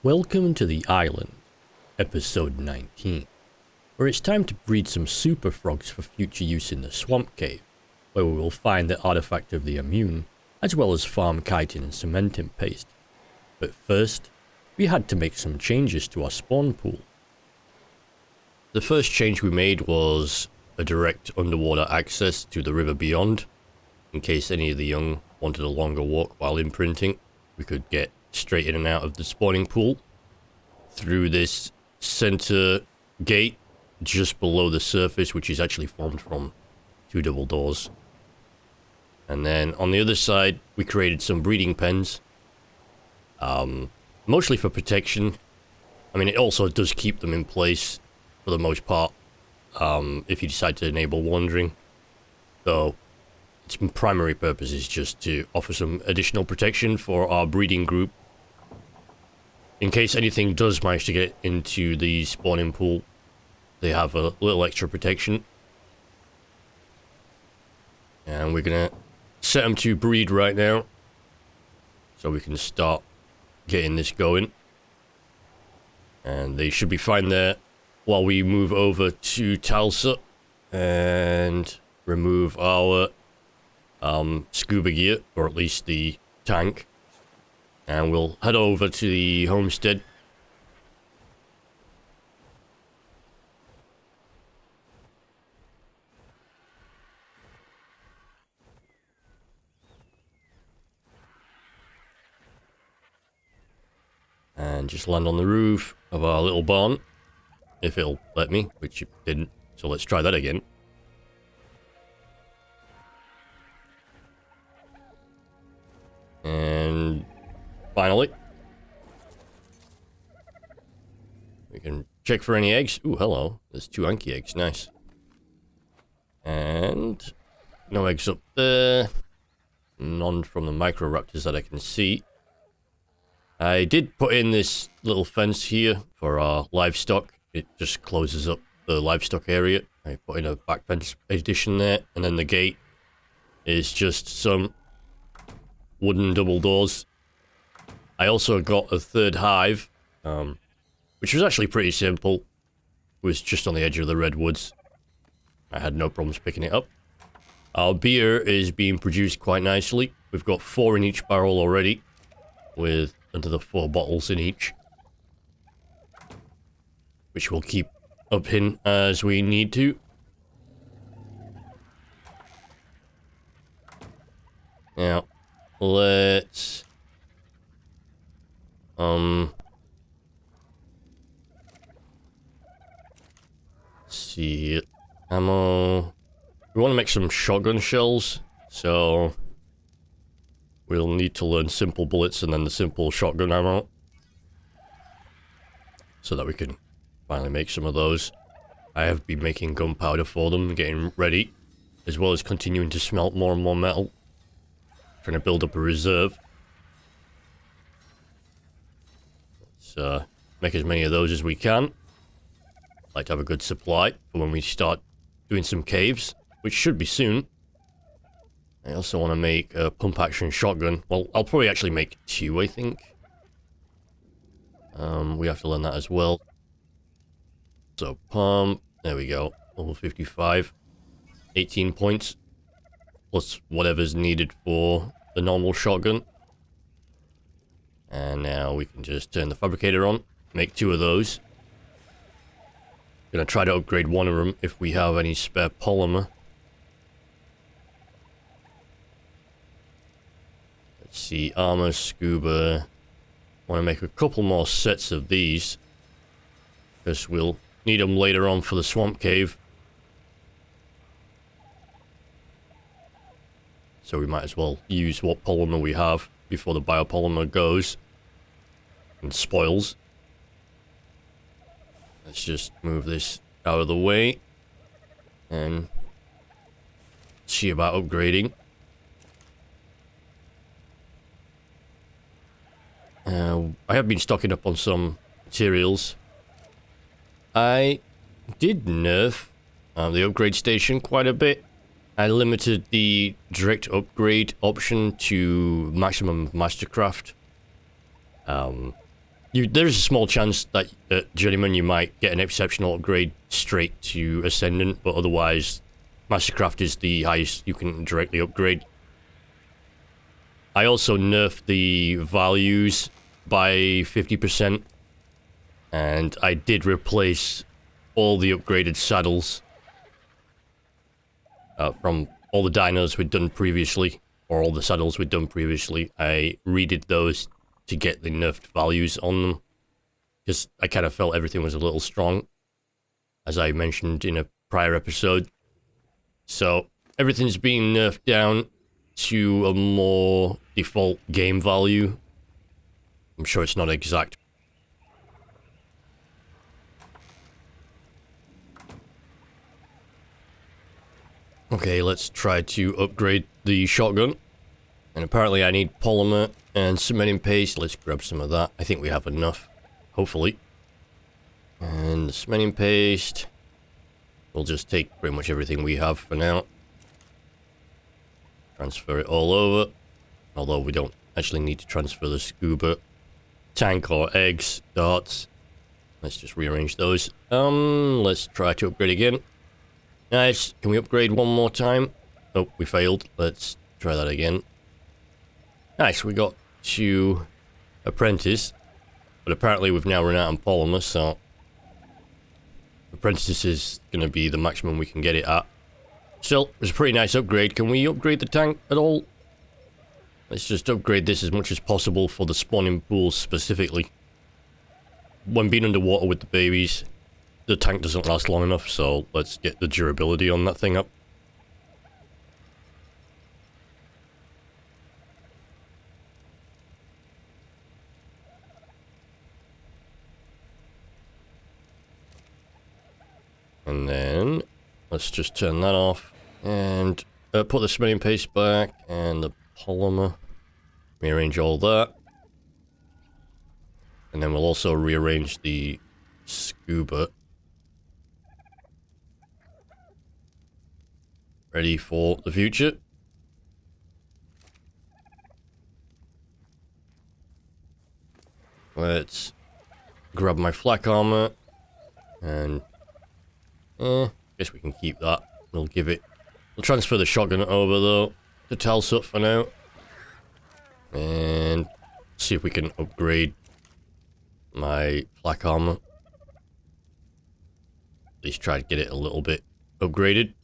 Welcome to the island, episode 19, where it's time to breed some super frogs for future use in the swamp cave, where we will find the artifact of the immune, as well as farm chitin and cementing paste. But first, we had to make some changes to our spawn pool. The first change we made was a direct underwater access to the river beyond. In case any of the young wanted a longer walk while imprinting, we could get straight in and out of the spawning pool through this center gate just below the surface, which is actually formed from two double doors. And then on the other side, we created some breeding pens, mostly for protection. I mean, it also does keep them in place for the most part, if you decide to enable wandering. So its primary purpose is just to offer some additional protection for our breeding group. In case anything does manage to get into the spawning pool, they have a little extra protection. And we're gonna set them to breed right now, so we can start getting this going. And they should be fine there while we move over to Talsa and remove our scuba gear, or at least the tank. And we'll head over to the homestead. And just land on the roof of our little barn, if it'll let me, which it didn't. So let's try that again. And finally, we can check for any eggs. Ooh, hello. There's 2 Anki eggs. Nice. And no eggs up there. None from the microraptors that I can see. I did put in this little fence here for our livestock. It just closes up the livestock area. I put in a back fence addition there. And then the gate is just some wooden double doors. I also got a third hive, which was actually pretty simple. It was just on the edge of the redwoods. I had no problems picking it up. Our beer is being produced quite nicely. We've got 4 in each barrel already, with another 4 bottles in each, which we'll keep up in as we need to. Now, let's see, ammo. We want to make some shotgun shells, so we'll need to learn simple bullets and then the simple shotgun ammo, so that we can finally make some of those. I have been making gunpowder for them, getting ready, as well as continuing to smelt more and more metal, trying to build up a reserve. Let's make as many of those as we can. Like to have a good supply for when we start doing some caves, which should be soon. I also want to make a pump action shotgun. Well, I'll probably actually make 2, I think. We have to learn that as well. So pump, there we go, level 55, 18 points, plus whatever's needed for the normal shotgun. And now we can just turn the fabricator on, make 2 of those. Gonna try to upgrade one of them if we have any spare polymer. Let's see, armor, scuba. Want to make a couple more sets of these, because we'll need them later on for the swamp cave. So we might as well use what polymer we have before the biopolymer goes and spoils. Let's just move this out of the way and see about upgrading. I have been stocking up on some materials. I did nerf the upgrade station quite a bit. I limited the direct upgrade option to maximum mastercraft. there's a small chance that at Journeyman you might get an exceptional upgrade straight to Ascendant, but otherwise, Mastercraft is the highest you can directly upgrade. I also nerfed the values by 50%, and I did replace all the upgraded saddles from all the dinos we'd done previously, or all the saddles we'd done previously. I redid those to get the nerfed values on them, because I kind of felt everything was a little strong, as I mentioned in a prior episode. So everything's being nerfed down to a more default game value. I'm sure it's not exact. Okay, let's try to upgrade the shotgun. And apparently I need polymer and cementing paste. Let's grab some of that. I think we have enough, hopefully. And the cementing paste. We'll just take pretty much everything we have for now. Transfer it all over. Although we don't actually need to transfer the scuba tank or eggs, darts. Let's just rearrange those. Let's try to upgrade again. Nice. Can we upgrade one more time? Oh, we failed. Let's try that again. Nice, we got to apprentice. But apparently we've now run out of polymer, so apprentice is going to be the maximum we can get it at. Still, it was a pretty nice upgrade. Can we upgrade the tank at all? Let's just upgrade this as much as possible for the spawning pools specifically. When being underwater with the babies, the tank doesn't last long enough, so let's get the durability on that thing up. And then, let's just turn that off, and put the cementing paste back, and the polymer. Rearrange all that. And then we'll also rearrange the scuba. Ready for the future. Let's grab my flak armor, and guess we can keep that. We'll transfer the shotgun over though to Talsut for now, and see if we can upgrade my flak armor. At least try to get it a little bit upgraded.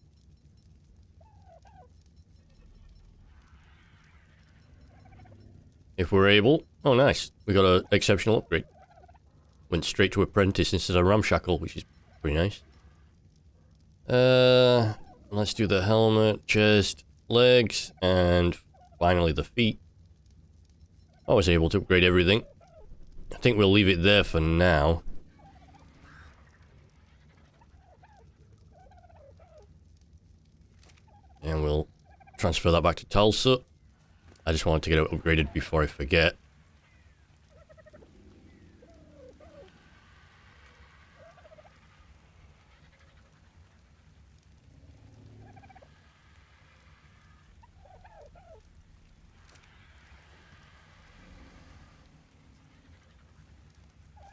If we're able. Oh nice, we got an exceptional upgrade. Went straight to apprentice instead of ramshackle, which is pretty nice. Let's do the helmet, chest, legs, and finally the feet. I was able to upgrade everything. I think we'll leave it there for now. And we'll transfer that back to Talsut. I just wanted to get it upgraded before I forget.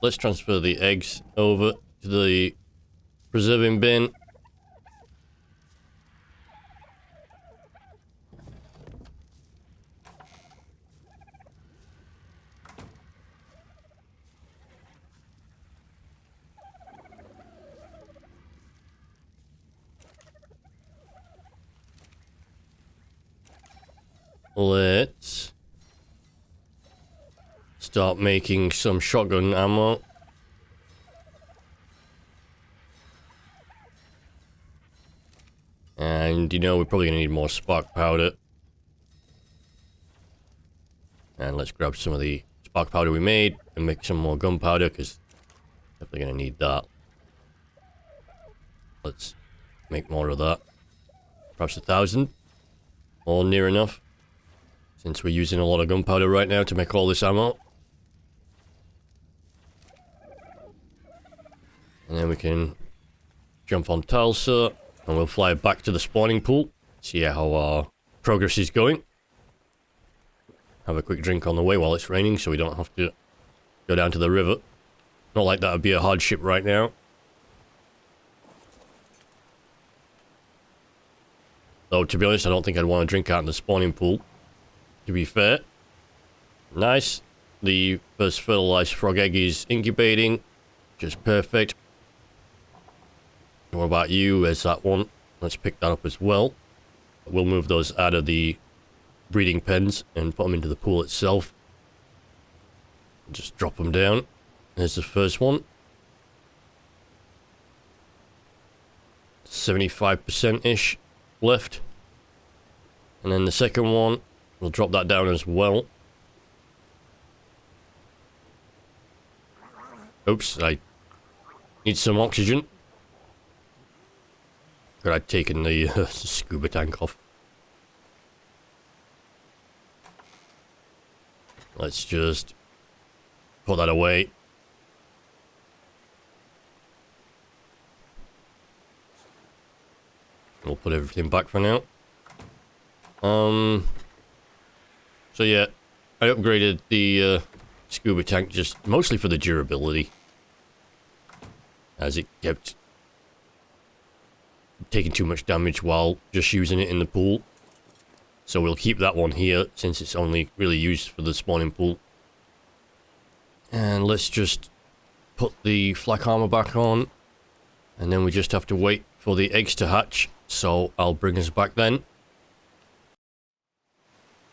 Let's transfer the eggs over to the preserving bin. Let's start making some shotgun ammo. And, you know, we're probably going to need more spark powder. And let's grab some of the spark powder we made and make some more gunpowder, because definitely going to need that. Let's make more of that. Perhaps 1,000. Or near enough. Since we're using a lot of gunpowder right now to make all this ammo. And then we can jump on Talsut, and we'll fly back to the spawning pool. See how our progress is going. Have a quick drink on the way while it's raining, so we don't have to go down to the river. Not like that would be a hardship right now. Though, to be honest, I don't think I'd want to drink out in the spawning pool. To be fair. Nice. The first fertilized frog egg is incubating. Just perfect. What about you? There's that one. Let's pick that up as well. We'll move those out of the breeding pens and put them into the pool itself. Just drop them down. There's the first one. 75%-ish left. And then the second one, we'll drop that down as well. Oops, I need some oxygen. Could I taken the scuba tank off? Let's just put that away. We'll put everything back for now. So yeah, I upgraded the scuba tank just mostly for the durability, as it kept taking too much damage while just using it in the pool. So we'll keep that one here since it's only really used for the spawning pool. And let's just put the flak armor back on, and then we just have to wait for the eggs to hatch. So I'll bring us back then.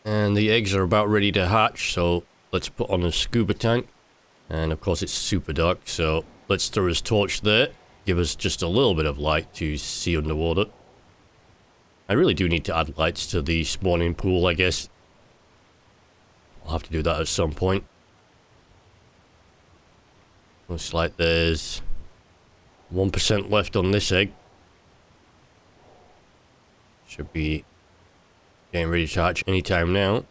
And the eggs are about ready to hatch, so let's put on a scuba tank. And of course it's super dark, so let's throw his torch there. Give us just a little bit of light to see underwater. I really do need to add lights to the spawning pool, I guess. I'll have to do that at some point. Looks like there's 1% left on this egg. Should be getting ready to hatch anytime now.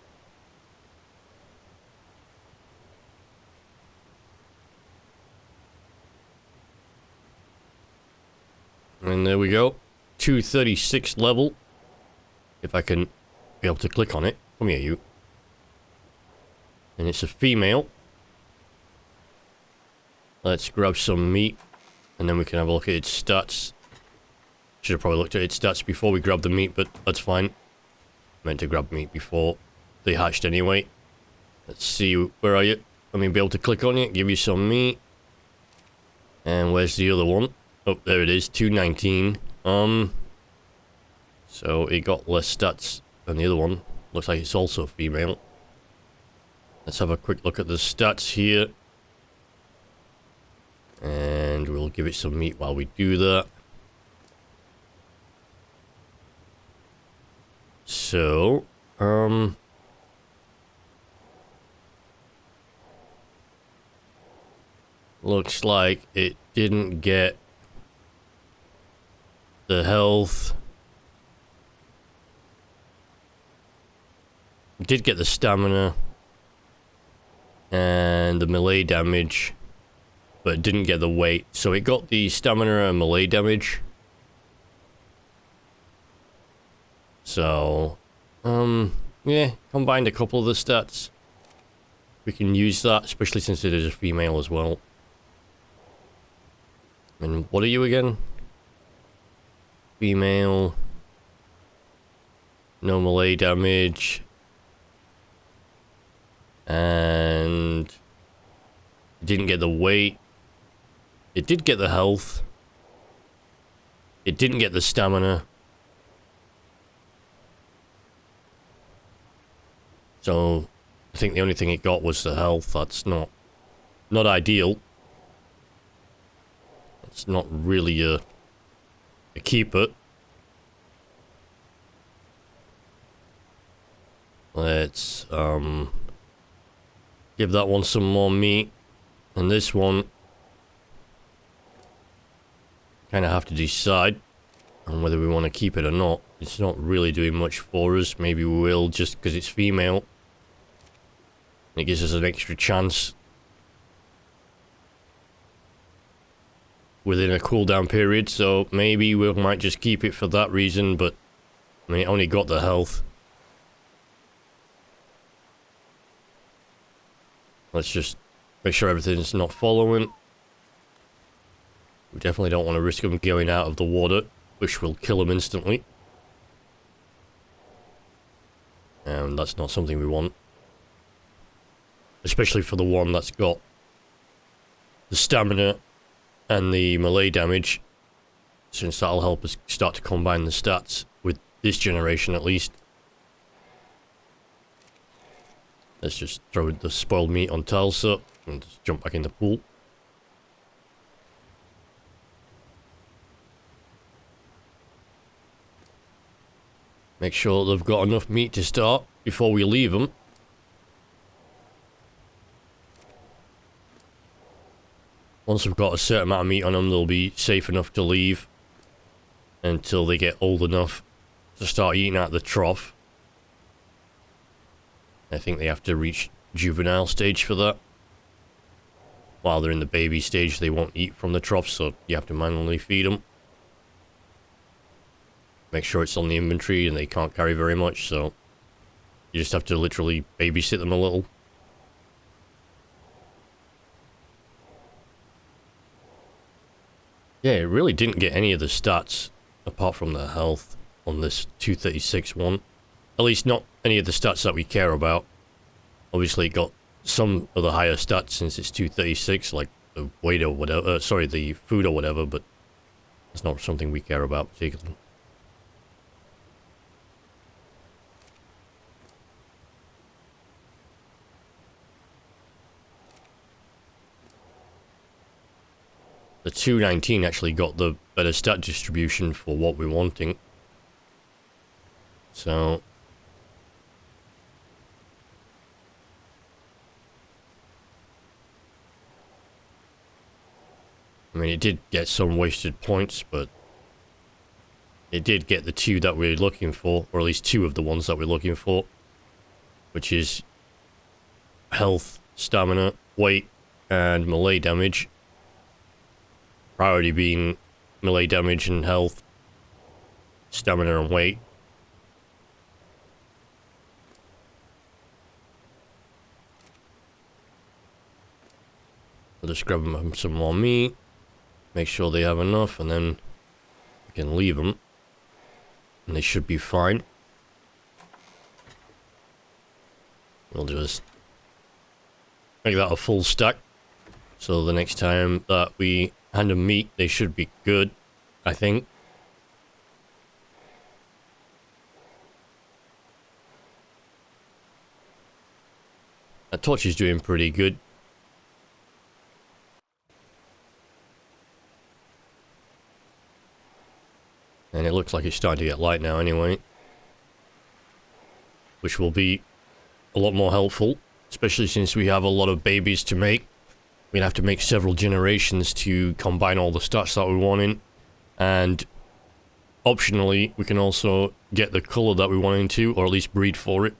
And there we go. 236 level. If I can be able to click on it. Come here, you. And it's a female. Let's grab some meat. And then we can have a look at its stats. Should have probably looked at its stats before we grabbed the meat, but that's fine. Meant to grab meat before they hatched anyway. Let's see, where are you? Let me be able to click on it, give you some meat. And where's the other one? Oh, there it is, 219. So it got less stats than the other one. Looks like it's also female. Let's have a quick look at the stats here. And we'll give it some meat while we do that. So, looks like it didn't get the health. It did get the stamina and the melee damage, but it didn't get the weight. So it got the stamina and melee damage. So, yeah, combined a couple of the stats. We can use that, especially since it is a female as well. And what are you again? Female. No melee damage. And didn't get the weight. It did get the health. It didn't get the stamina. So, I think the only thing it got was the health. That's not ideal. It's not really a keeper. Let's give that one some more meat. And this one, kind of have to decide on whether we want to keep it or not. It's not really doing much for us. Maybe we will just because it's female. It gives us an extra chance within a cooldown period, so maybe we might just keep it for that reason, but I mean, it only got the health. Let's just Make sure everything's not following. We definitely don't want to risk them going out of the water, which will kill them instantly. And that's not something we want. Especially for the one that's got the stamina and the melee damage, since that'll help us start to combine the stats with this generation at least. Let's just throw the spoiled meat on Talsa and just jump back in the pool. Make sure they've got enough meat to start before we leave them. Once we've got a certain amount of meat on them, they'll be safe enough to leave until they get old enough to start eating out the trough. I think they have to reach juvenile stage for that. While they're in the baby stage, they won't eat from the trough, so you have to manually feed them. Make sure it's on the inventory, and they can't carry very much, so you just have to literally babysit them a little. Yeah, it really didn't get any of the stats, apart from the health, on this 236 one. At least not any of the stats that we care about. Obviously it got some of the higher stats since it's 236, like the weight or whatever, sorry, the food or whatever, but it's not something we care about particularly. The 219 actually got the better stat distribution for what we're wanting. So I mean, it did get some wasted points, but it did get the two that we're looking for, or at least two of the ones that we're looking for, which is health, stamina, weight, and melee damage. Priority being melee damage and health, stamina and weight. I'll just grab them some more meat, make sure they have enough, and then we can leave them. And they should be fine. We'll just make that a full stack, so the next time that we hand them meat, they should be good, I think. That torch is doing pretty good. And it looks like it's starting to get light now anyway. Which will be a lot more helpful, especially since we have a lot of babies to make. We'd have to make several generations to combine all the stats that we want in. And optionally, we can also get the colour that we want into, or at least breed for it.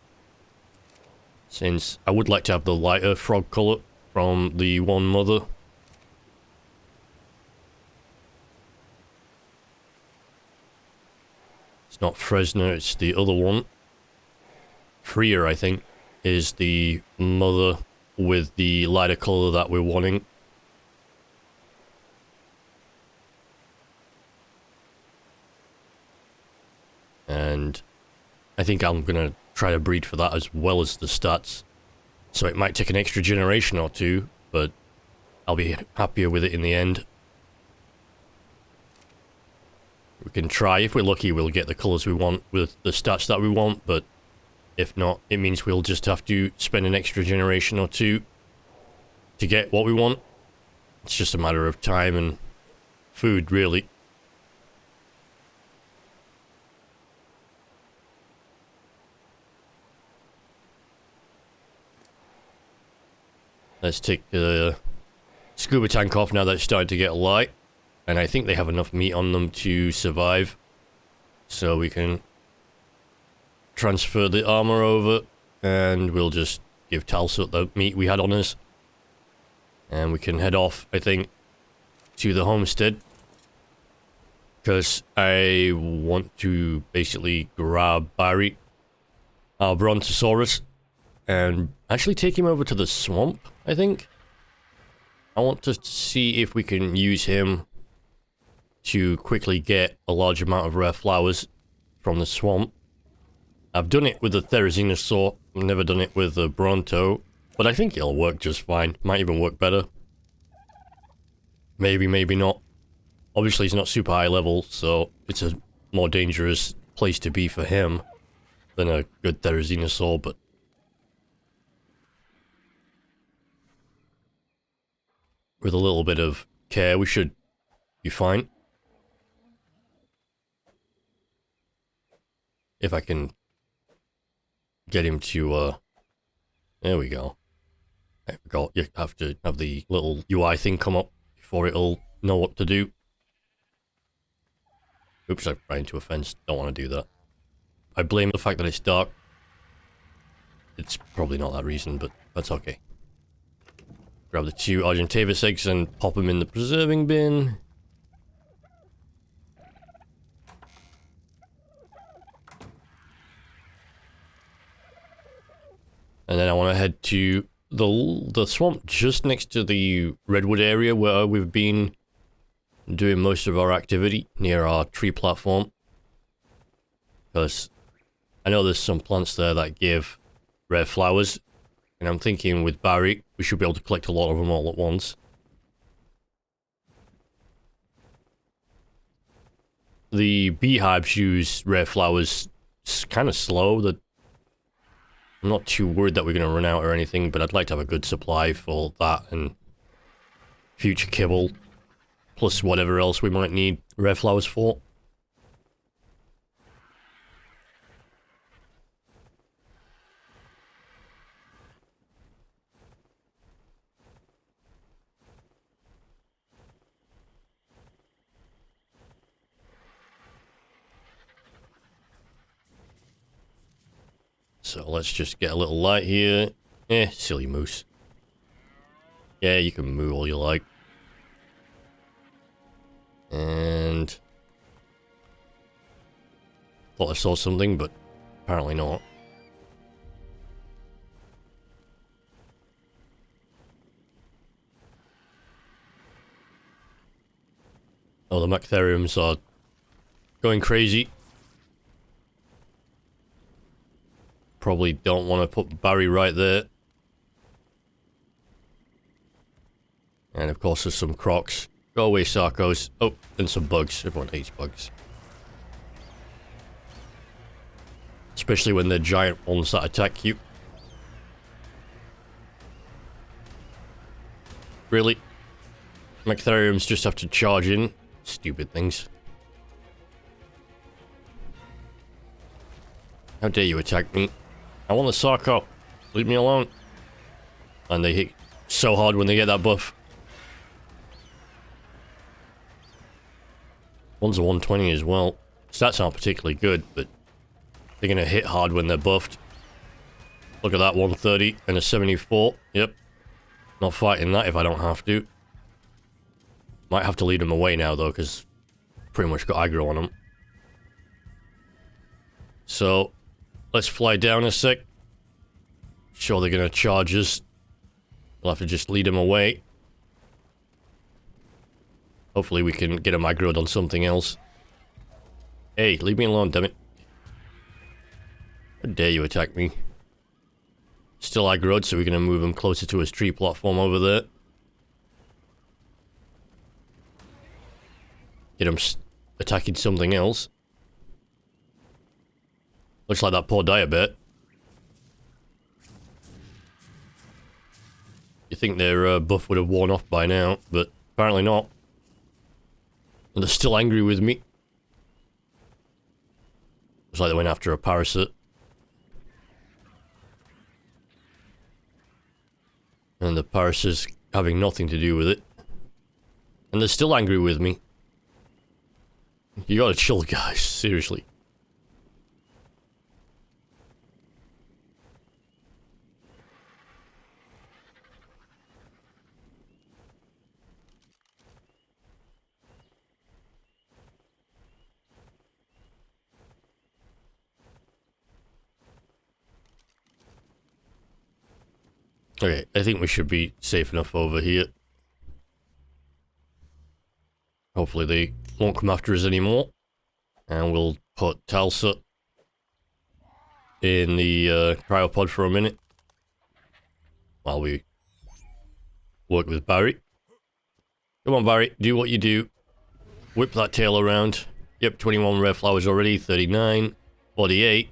Since I would like to have the lighter frog colour from the one mother. It's not Fresno, it's the other one. Freer, I think, is the mother with the lighter colour that we're wanting. And I think I'm gonna try to breed for that as well as the stats. So it might take an extra generation or two, but I'll be happier with it in the end. We can try. If we're lucky, we'll get the colours we want with the stats that we want, but if not, it means we'll just have to spend an extra generation or two to get what we want. It's just a matter of time and food, really. Let's take the scuba tank off now that it's starting to get light. And I think they have enough meat on them to survive. So we can transfer the armor over, and we'll just give Talsa the meat we had on us. And we can head off, I think, to the homestead. Because I want to basically grab Barry, our Brontosaurus, and actually take him over to the swamp, I think. I want to see if we can use him to quickly get a large amount of rare flowers from the swamp. I've done it with the Therizinosaur, I've never done it with the Bronto, but I think it'll work just fine. Might even work better. Maybe, maybe not. Obviously, he's not super high level, so it's a more dangerous place to be for him than a good Therizinosaur, but with a little bit of care, we should be fine. If I can get him to, there we go. I forgot, you have to have the little UI thing come up before it'll know what to do. Oops, I ran into a fence. Don't want to do that. I blame the fact that it's dark. It's probably not that reason, but that's okay. Grab the 2 Argentavis eggs and pop them in the preserving bin. And then I want to head to the swamp just next to the redwood area where we've been doing most of our activity, near our tree platform. Because I know there's some plants there that give rare flowers, and I'm thinking with Barry, we should be able to collect a lot of them all at once. The beehives use rare flowers kind of slow. I'm not too worried that we're going to run out or anything, but I'd like to have a good supply for that and future kibble, plus whatever else we might need rare flowers for. So let's just get a little light here. Silly moose. Yeah, you can moo all you like. And thought I saw something, but apparently not. Oh, the Mactheriums are going crazy. Probably don't want to put Barry right there. And of course there's some crocs. Go away, Sarcos. Oh, and some bugs. Everyone hates bugs. Especially when they're giant ones that attack you. Really? Mactheriums just have to charge in. Stupid things. How dare you attack me? I want the Sarco. Leave me alone. And they hit so hard when they get that buff. One's a 120 as well. Stats aren't particularly good, but they're gonna hit hard when they're buffed. Look at that, 130 and a 74. Yep. Not fighting that if I don't have to. Might have to lead them away now though, because pretty much got aggro on them. So, let's fly down a sec. Sure they're gonna charge us. We'll have to just lead them away. Hopefully we can get them aggroed on something else. Hey, leave me alone, dammit. How dare you attack me? Still aggroed, so we're gonna move him closer to his tree platform over there. Get him attacking something else. Looks like that poor Diabet. You think their buff would have worn off by now, but apparently not. And they're still angry with me. Looks like they went after a parasite. And the parasite's having nothing to do with it. And they're still angry with me. You gotta chill, guys. Seriously. Okay, I think we should be safe enough over here. Hopefully they won't come after us anymore. And we'll put Talsa in the cryopod for a minute. While we work with Barry. Come on, Barry, do what you do. Whip that tail around. Yep, 21 rare flowers already, 39, 48.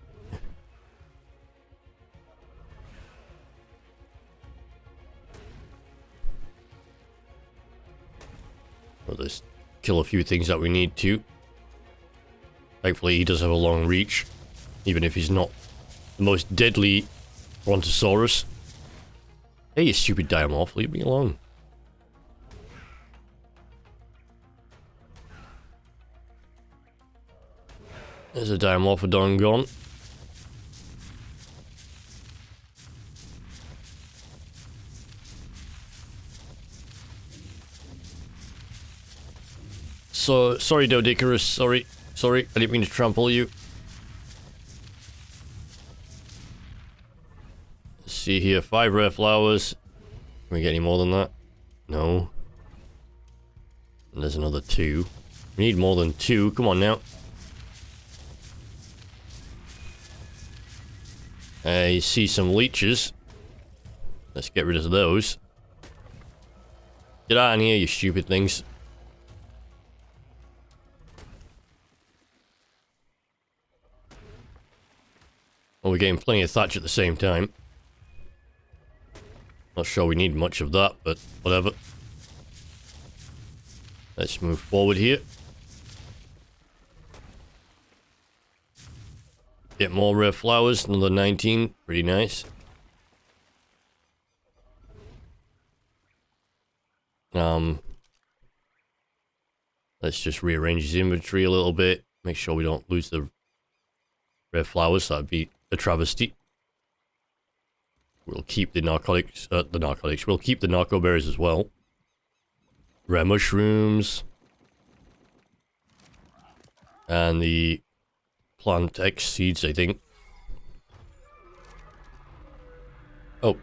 We'll just kill a few things that we need to. Thankfully, he does have a long reach, even if he's not the most deadly Brontosaurus. Hey, you stupid Diamorph, leave me alone. There's a Diamorphodon gone. So, sorry Doedicurus, sorry, I didn't mean to trample you. Let's see here, 5 rare flowers. Can we get any more than that? No. And there's another 2. We need more than 2, come on now. You see some leeches. Let's get rid of those. Get out of here, you stupid things. Well, we're getting plenty of thatch at the same time. Not sure we need much of that, but whatever. Let's move forward here. Get more rare flowers, another 19, pretty nice. Let's just rearrange his inventory a little bit. Make sure we don't lose the rare flowers, that'd be a travesty. We'll keep the narcotics, we'll keep the narco berries as well. Rare mushrooms. And the plant X seeds, I think. Oh.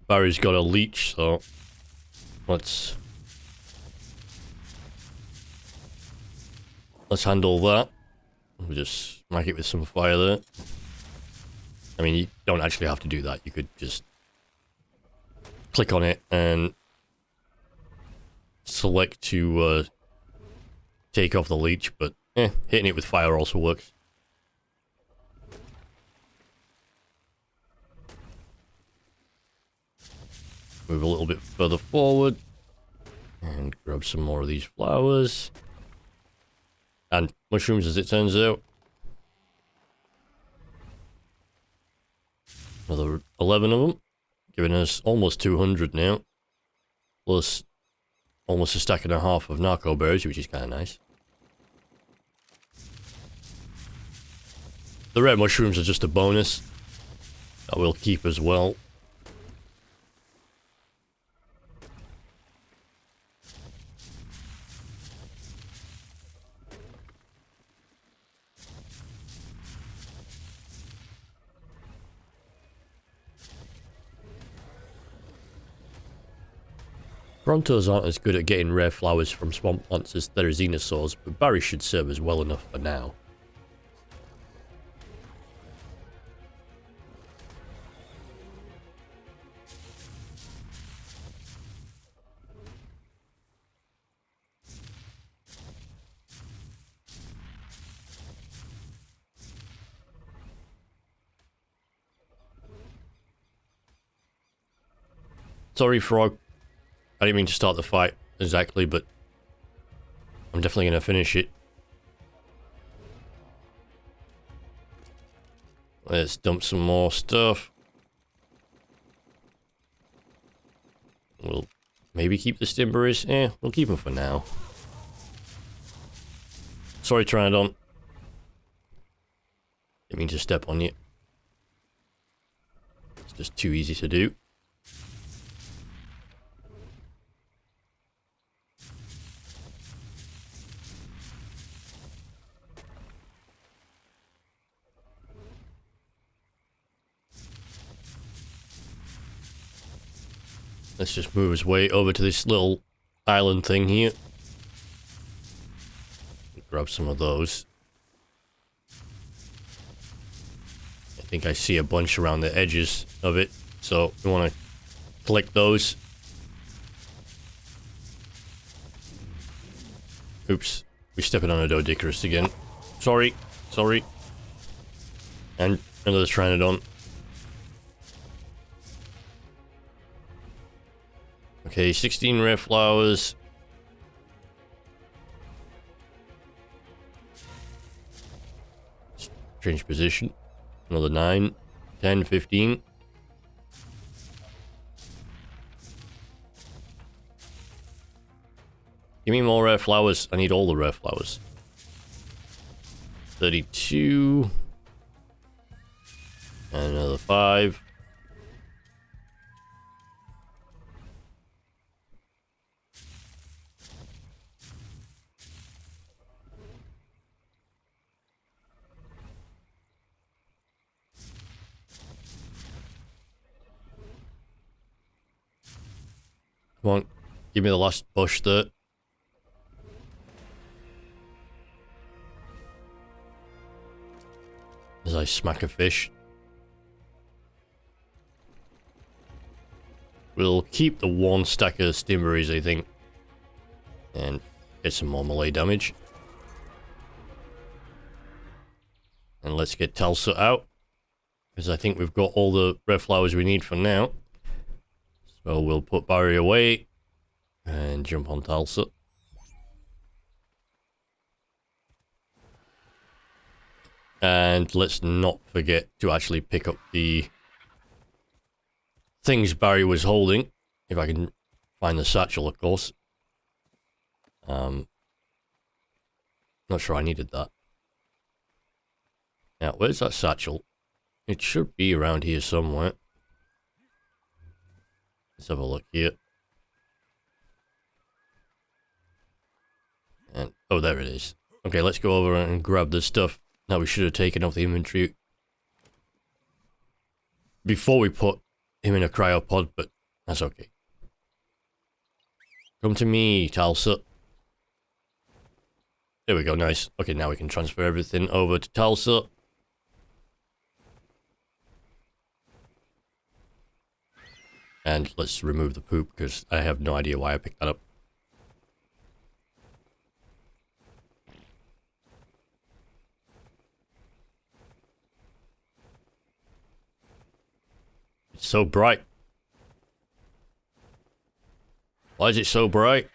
Barry's got a leech, so let's handle that. We'll just smack it with some fire there. I mean, you don't actually have to do that. You could just click on it and select to take off the leech, but hitting it with fire also works. Move a little bit further forward and grab some more of these flowers. And mushrooms, as it turns out. Another 11 of them, giving us almost 200 now. Plus almost a stack and a half of narco berries, which is kind of nice. The red mushrooms are just a bonus that we'll keep as well. Brontos aren't as good at getting rare flowers from swamp plants as Therizinosaurs, but Barry should serve us well enough for now. Sorry, Frog. I didn't mean to start the fight exactly, but I'm definitely going to finish it. Let's dump some more stuff. We'll maybe keep the Stimberries. We'll keep them for now. Sorry, Trinodon. Didn't mean to step on you. It's just too easy to do. Let's just move his way over to this little island thing here. grab some of those. I think I see a bunch around the edges of it, so we want to collect those. Oops, we're stepping on a Doedicurus again. Sorry. And another Pteranodon. Okay, 16 rare flowers. Change position. Another 9, 10, 15. Give me more rare flowers. I need all the rare flowers. 32. And another 5. Come on, give me the last bush there. As I smack a fish. We'll keep the 1 stack of stimberries, I think. And get some more melee damage. And let's get Talsa out. Because I think we've got all the red flowers we need for now. So we'll put Barry away. And jump on Talsa. And let's not forget to actually pick up the things Barry was holding. If I can find the satchel, of course. Not sure I needed that. Now, where's that satchel? It should be around here somewhere. Let's have a look here. And, oh, there it is. Okay, let's go over and grab this stuff. Now we should have taken off the inventory before we put him in a cryopod, but that's okay. Come to me, Talsa. There we go, nice. Okay, now we can transfer everything over to Talsa. And let's remove the poop, because I have no idea why I picked that up. It's so bright. Why is it so bright?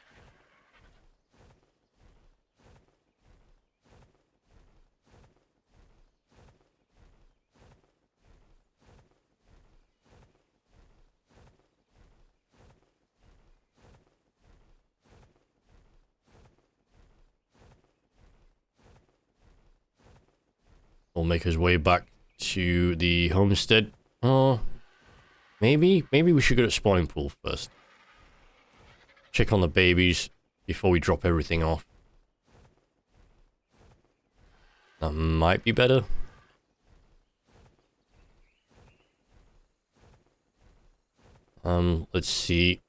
We'll make his way back to the homestead. Oh, maybe we should go to spawning pool first. Check on the babies before we drop everything off. That might be better. Let's see.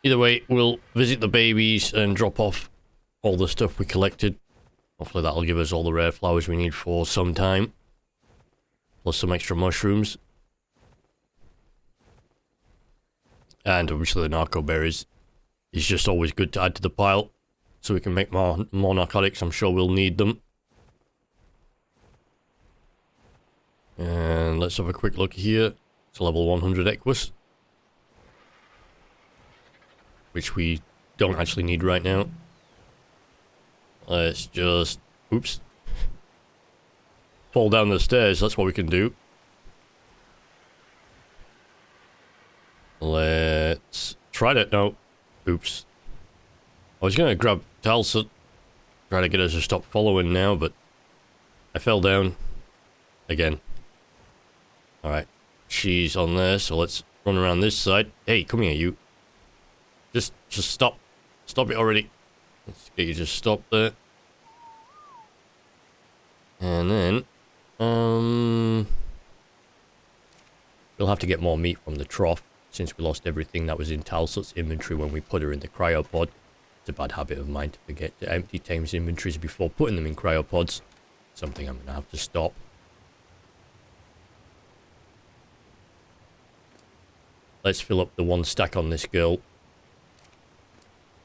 Either way, we'll visit the babies and drop off all the stuff we collected. Hopefully that'll give us all the rare flowers we need for some time. Plus some extra mushrooms. And obviously the narco berries is just always good to add to the pile. So we can make more narcotics. I'm sure we'll need them. And let's have a quick look here. It's level 100 Equus. Which we don't actually need right now. Let's just... oops. Fall down the stairs, that's what we can do. Let's try that. No. Oops. I was gonna grab Talsa. Try to get us to stop following now, but... I fell down. Again. Alright. She's on there, so let's run around this side. Hey, come here, you. Just stop. Stop it already. Let's get you to stop there. And then, we'll have to get more meat from the trough, since we lost everything that was in Talsot's inventory when we put her in the cryopod. It's a bad habit of mine to forget to empty Tames inventories before putting them in cryopods. Something I'm going to have to stop. Let's fill up the 1 stack on this girl.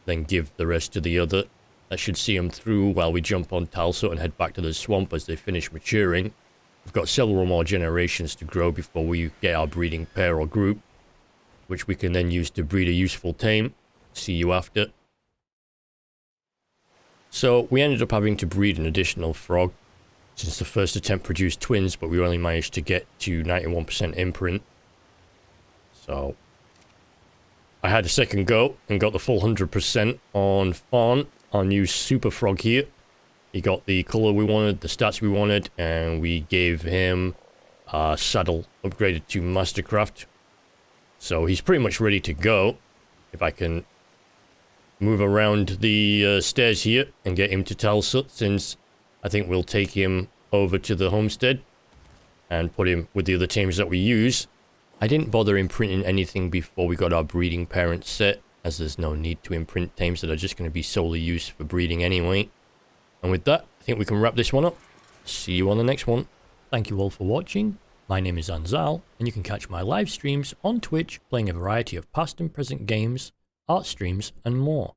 Then give the rest to the other. That should see them through while we jump on Talsot and head back to the swamp as they finish maturing. We've got several more generations to grow before we get our breeding pair or group, which we can then use to breed a useful tame. See you after. So we ended up having to breed an additional frog, since the first attempt produced twins, but we only managed to get to 91% imprint. So I had a second go and got the full 100% on Fawn, our new super frog here. He got the color we wanted, the stats we wanted, and we gave him a saddle upgraded to mastercraft. So he's pretty much ready to go. If I can move around the stairs here and get him to Talsot, since I think we'll take him over to the homestead and put him with the other tames that we use. I didn't bother imprinting anything before we got our breeding parents set, as there's no need to imprint tames that are just going to be solely used for breeding anyway. And with that, I think we can wrap this one up. See you on the next one. Thank you all for watching. My name is Anzal, and you can catch my live streams on Twitch playing a variety of past and present games, art streams, and more.